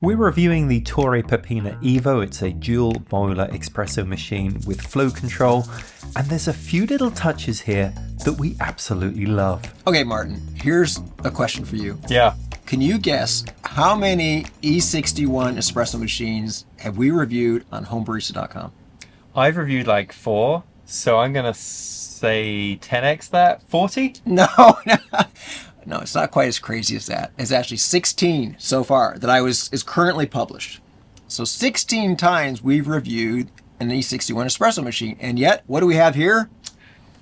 We're reviewing the Torre Peppina Evo. It's a dual boiler espresso machine with flow control, and there's a few little touches here that we absolutely love. Okay, Martin, here's a question for you. Yeah. Can you guess how many E61 espresso machines have we reviewed on homebarista.com? I've reviewed like 4, so I'm gonna say 10x that. 40? No, no, it's not quite as crazy as that. It's actually 16 so far that is currently published. So 16 times we've reviewed an E61 espresso machine, and yet what do we have here?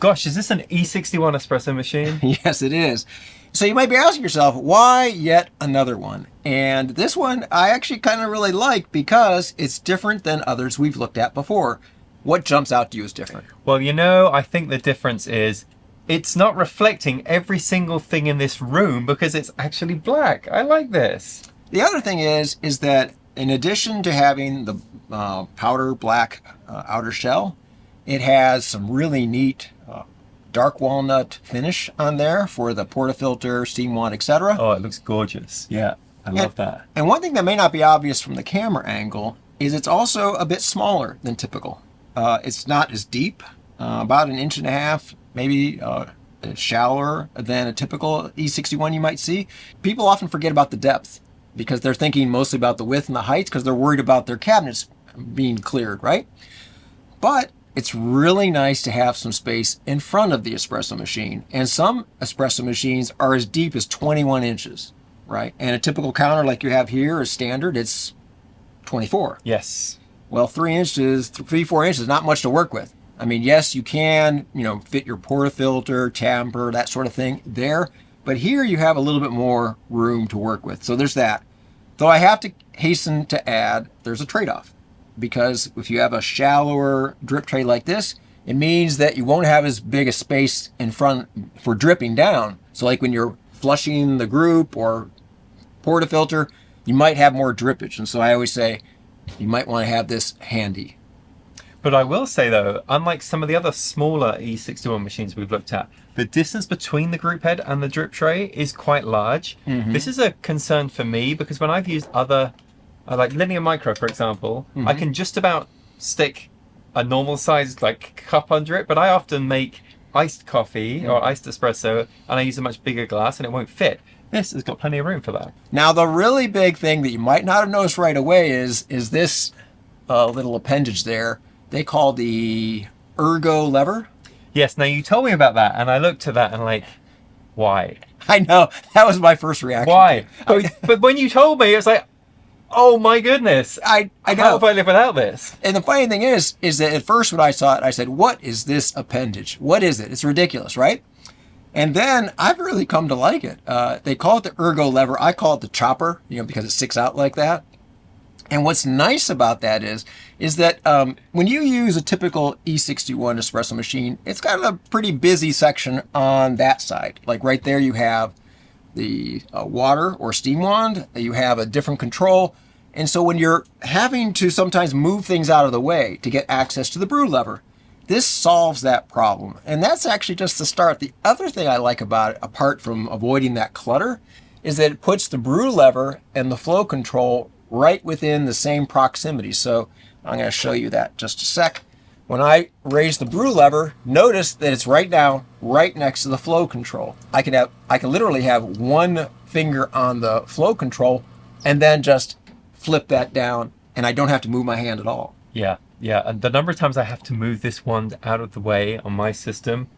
Gosh, is this an E61 espresso machine? Yes, it is. So you might be asking yourself, why yet another one? And this one I actually kind of really like because it's different than others we've looked at before. What jumps out to you as different? Well, you know, I think the difference is it's not reflecting every single thing in this room because it's actually black. I like this. The other thing is that in addition to having the powder black outer shell, it has some really neat dark walnut finish on there for the portafilter, steam wand, etc. Oh, it looks gorgeous. Yeah, I love that. And one thing that may not be obvious from the camera angle is it's also a bit smaller than typical. It's not as deep, about 1.5 inches, maybe shallower than a typical E61 you might see. People often forget about the depth because they're thinking mostly about the width and the height because they're worried about their cabinets being cleared, right? But it's really nice to have some space in front of the espresso machine. And some espresso machines are as deep as 21 inches, right? And a typical counter like you have here is standard, it's 24. Yes. Well, 4 inches, not much to work with. I mean, yes, you can, fit your portafilter, tamper, that sort of thing there. But here you have a little bit more room to work with. So there's that. Though I have to hasten to add, there's a trade-off. Because if you have a shallower drip tray like this, it means that you won't have as big a space in front for dripping down. So like when you're flushing the group or portafilter, you might have more drippage. And so I always say, you might want to have this handy. But I will say though, unlike some of the other smaller E61 machines we've looked at, the distance between the group head and the drip tray is quite large. Mm-hmm. This is a concern for me because when I've used other, like Linear Micro, for example, I can just about stick a normal sized cup under it, but I often make iced coffee or iced espresso and I use a much bigger glass and it won't fit. This has got plenty of room for that. Now, the really big thing that you might not have noticed right away is this little appendage there. They call the ergo lever. Yes, now you told me about that, and I looked at that and why? I know, that was my first reaction. Why? But when you told me, it was like, oh my goodness, I know. How if I live without this? And the funny thing is that at first when I saw it, I said, what is this appendage? What is it? It's ridiculous, right? And then I've really come to like it. They call it the ergo lever. I call it the chopper, because it sticks out like that. And what's nice about that is that when you use a typical E61 espresso machine, it's got a pretty busy section on that side. Like right there you have the water or steam wand. You have a different control. And so when you're having to sometimes move things out of the way to get access to the brew lever, this solves that problem. And that's actually just the start. The other thing I like about it, apart from avoiding that clutter, is that it puts the brew lever and the flow control right within the same proximity. So I'm going to show you that just a sec. When I raise the brew lever, notice that it's right down, right next to the flow control. I can literally have one finger on the flow control and then just flip that down, and I don't have to move my hand at all. Yeah, and the number of times I have to move this wand out of the way on my system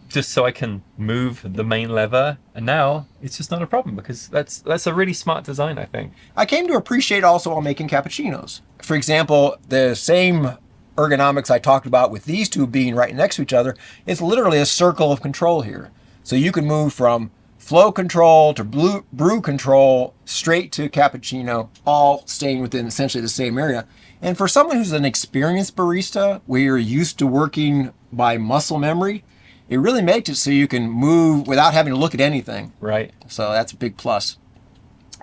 just so I can move the main lever, and now it's just not a problem because that's a really smart design, I think. I came to appreciate also while making cappuccinos. For example, the same ergonomics I talked about with these two being right next to each other, it's literally a circle of control here. So you can move from flow control to brew control straight to cappuccino, all staying within essentially the same area. And for someone who's an experienced barista, where you're used to working by muscle memory, it really makes it so you can move without having to look at anything. Right. So that's a big plus.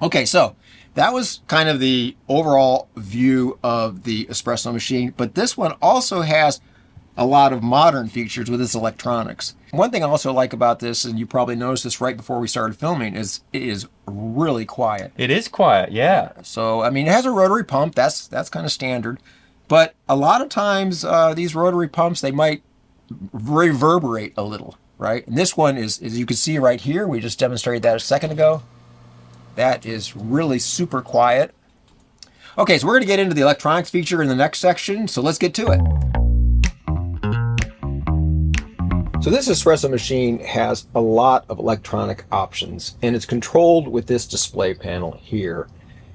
Okay, so that was kind of the overall view of the espresso machine, but this one also has a lot of modern features with this electronics. One thing I also like about this, and you probably noticed this right before we started filming, is it is really quiet. It is quiet, yeah. So, I mean, it has a rotary pump. That's kind of standard. But a lot of times, these rotary pumps, they might reverberate a little, right? And this one is, as you can see right here, we just demonstrated that a second ago. That is really super quiet. Okay, so we're going to get into the electronics feature in the next section, so let's get to it. So this espresso machine has a lot of electronic options, and it's controlled with this display panel here.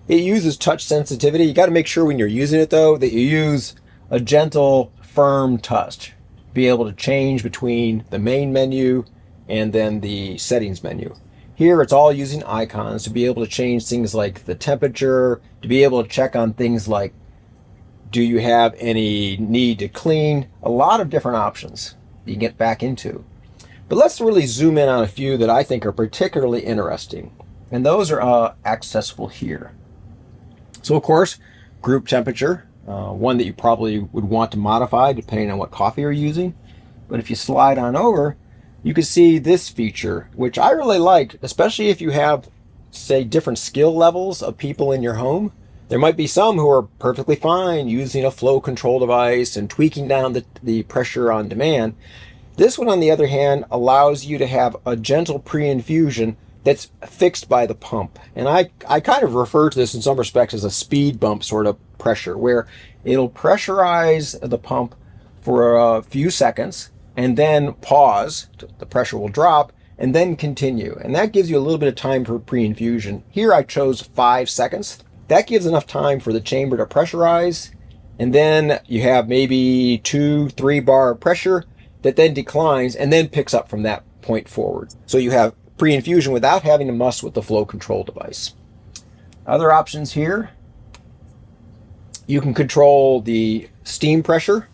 It uses touch sensitivity. You got to make sure when you're using it, though, that you use a gentle, firm touch. Be able to change between the main menu and then the settings menu. Here, it's all using icons to be able to change things like the temperature, to be able to check on things like, do you have any need to clean? A lot of different options you can get back into. But let's really zoom in on a few that I think are particularly interesting. And those are accessible here. So of course, group temperature, one that you probably would want to modify depending on what coffee you're using. But if you slide on over, you can see this feature, which I really like, especially if you have, say, different skill levels of people in your home. There might be some who are perfectly fine using a flow control device and tweaking down the pressure on demand. This one, on the other hand, allows you to have a gentle pre-infusion that's fixed by the pump. And I kind of refer to this in some respects as a speed bump sort of pressure, where it'll pressurize the pump for a few seconds and then pause, the pressure will drop, and then continue. And that gives you a little bit of time for pre-infusion. Here I chose 5 seconds. That gives enough time for the chamber to pressurize, and then you have maybe 2-3 bar pressure that then declines and then picks up from that point forward. So you have pre-infusion without having to mess with the flow control device. Other options here, you can control the steam pressure,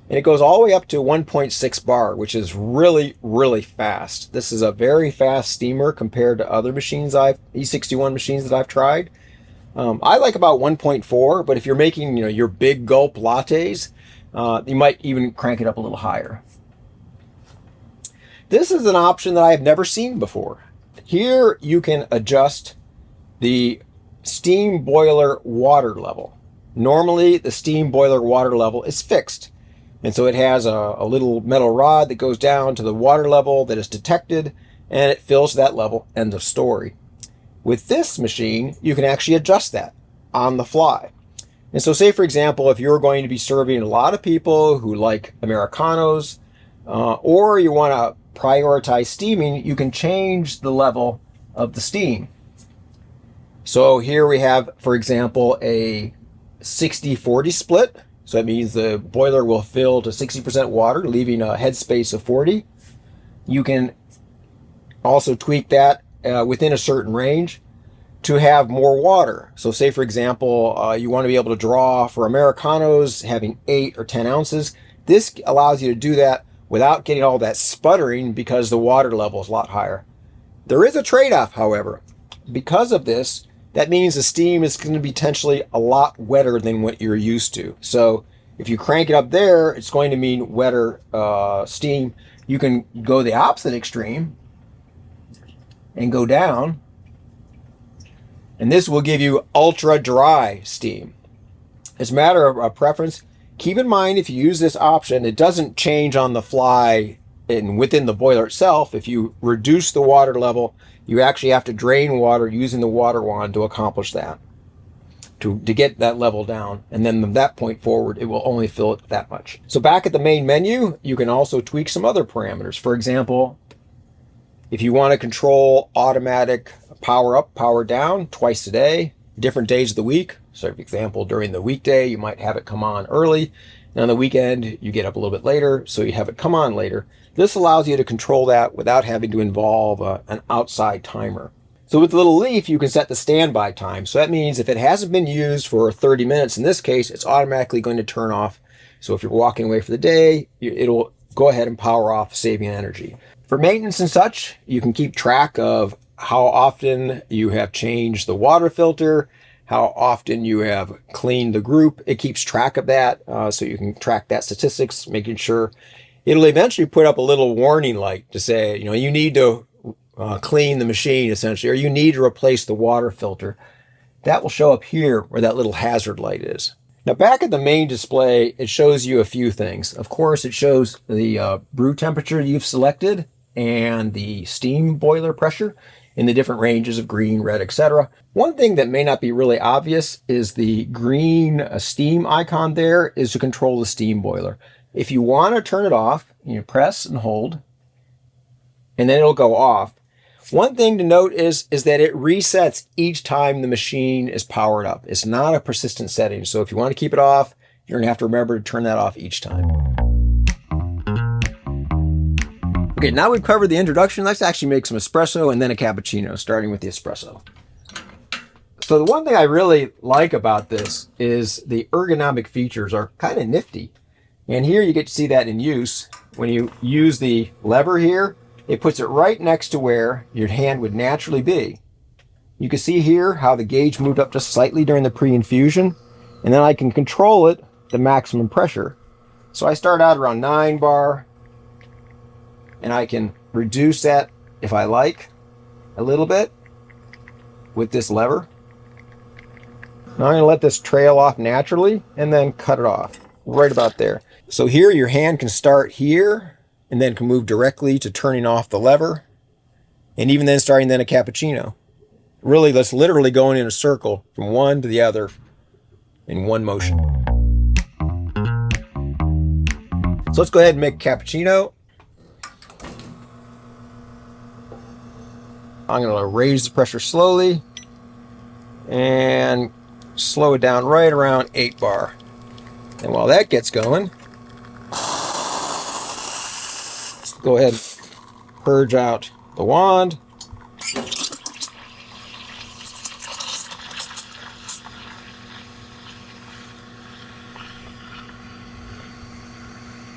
and it goes all the way up to 1.6 bar, which is really, really fast. This is a very fast steamer compared to other machines E61 machines that I've tried. I like about 1.4, but if you're making your big gulp lattes, you might even crank it up a little higher. This is an option that I have never seen before. Here you can adjust the steam boiler water level. Normally the steam boiler water level is fixed. And so it has a little metal rod that goes down to the water level that is detected, and it fills that level, end of story. With this machine, you can actually adjust that on the fly. And so say, for example, if you're going to be serving a lot of people who like Americanos, or you want to prioritize steaming, you can change the level of the steam. So here we have, for example, a 60-40 split. So that means the boiler will fill to 60% water, leaving a headspace of 40. You can also tweak that within a certain range to have more water. So say, for example, you want to be able to draw for Americanos having 8 or 10 ounces. This allows you to do that without getting all that sputtering because the water level is a lot higher. There is a trade-off, however. Because of this, that means the steam is going to be potentially a lot wetter than what you're used to. So if you crank it up there, it's going to mean wetter steam. You can go the opposite extreme and go down, and this will give you ultra dry steam. It's a matter of preference. Keep in mind, if you use this option, it doesn't change on the fly and within the boiler itself. If you reduce the water level, you actually have to drain water using the water wand to accomplish that, to get that level down. And then from that point forward, it will only fill it that much. So back at the main menu, you can also tweak some other parameters. For example, if you want to control automatic power up, power down twice a day, different days of the week. So for example, during the weekday, you might have it come on early. And on the weekend, you get up a little bit later, so you have it come on later. This allows you to control that without having to involve an outside timer. So with the little leaf, you can set the standby time. So that means if it hasn't been used for 30 minutes, in this case, it's automatically going to turn off. So if you're walking away for the day, it'll go ahead and power off, saving energy. For maintenance and such, you can keep track of how often you have changed the water filter, how often you have cleaned the group. It keeps track of that, so you can track that statistics, making sure. It'll eventually put up a little warning light to say, you need to clean the machine, essentially, or you need to replace the water filter. That will show up here where that little hazard light is. Now, back at the main display, it shows you a few things. Of course, it shows the brew temperature you've selected and the steam boiler pressure in the different ranges of green, red, etc. One thing that may not be really obvious is the green steam icon there is to control the steam boiler. If you want to turn it off, you press and hold, and then it'll go off. One thing to note is that it resets each time the machine is powered up. It's not a persistent setting, so if you want to keep it off, you're going to have to remember to turn that off each time. Okay, now we've covered the introduction. Let's actually make some espresso and then a cappuccino, starting with the espresso. So the one thing I really like about this is the ergonomic features are kind of nifty. And here you get to see that in use. When you use the lever here, it puts it right next to where your hand would naturally be. You can see here how the gauge moved up just slightly during the pre-infusion, and then I can control it, the maximum pressure. So I start out around 9 bar, and I can reduce that if I like a little bit with this lever. Now I'm going to let this trail off naturally and then cut it off right about there. So here your hand can start here and then can move directly to turning off the lever, and even then starting then a cappuccino. Really, that's literally going in a circle from one to the other in one motion. So let's go ahead and make a cappuccino. I'm going to raise the pressure slowly and slow it down right around 8 bar. And while that gets going, let's go ahead and purge out the wand.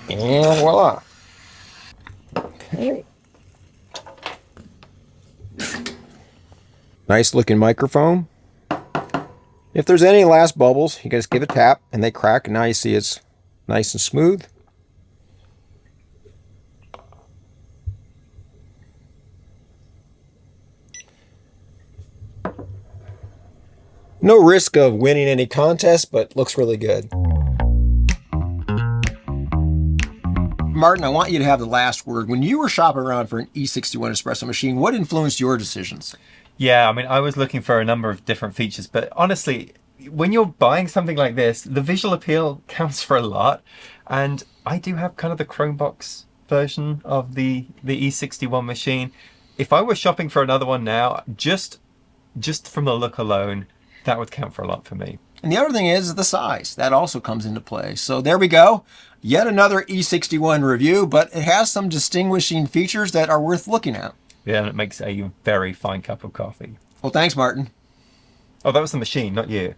And voila. Okay. Nice looking microphone. If there's any last bubbles, you just give it a tap and they crack, and now you see it's nice and smooth. No risk of winning any contest, but looks really good. Martin, I want you to have the last word. When you were shopping around for an E61 espresso machine, what influenced your decisions? Yeah, I mean, I was looking for a number of different features, but honestly, when you're buying something like this, the visual appeal counts for a lot. And I do have kind of the Chromebox version of the E61 machine. If I were shopping for another one now, just from the look alone, that would count for a lot for me. And the other thing is the size. That also comes into play. So there we go. Yet another E61 review, but it has some distinguishing features that are worth looking at. Yeah, and it makes a very fine cup of coffee. Well, thanks, Martin. Oh, that was the machine, not you.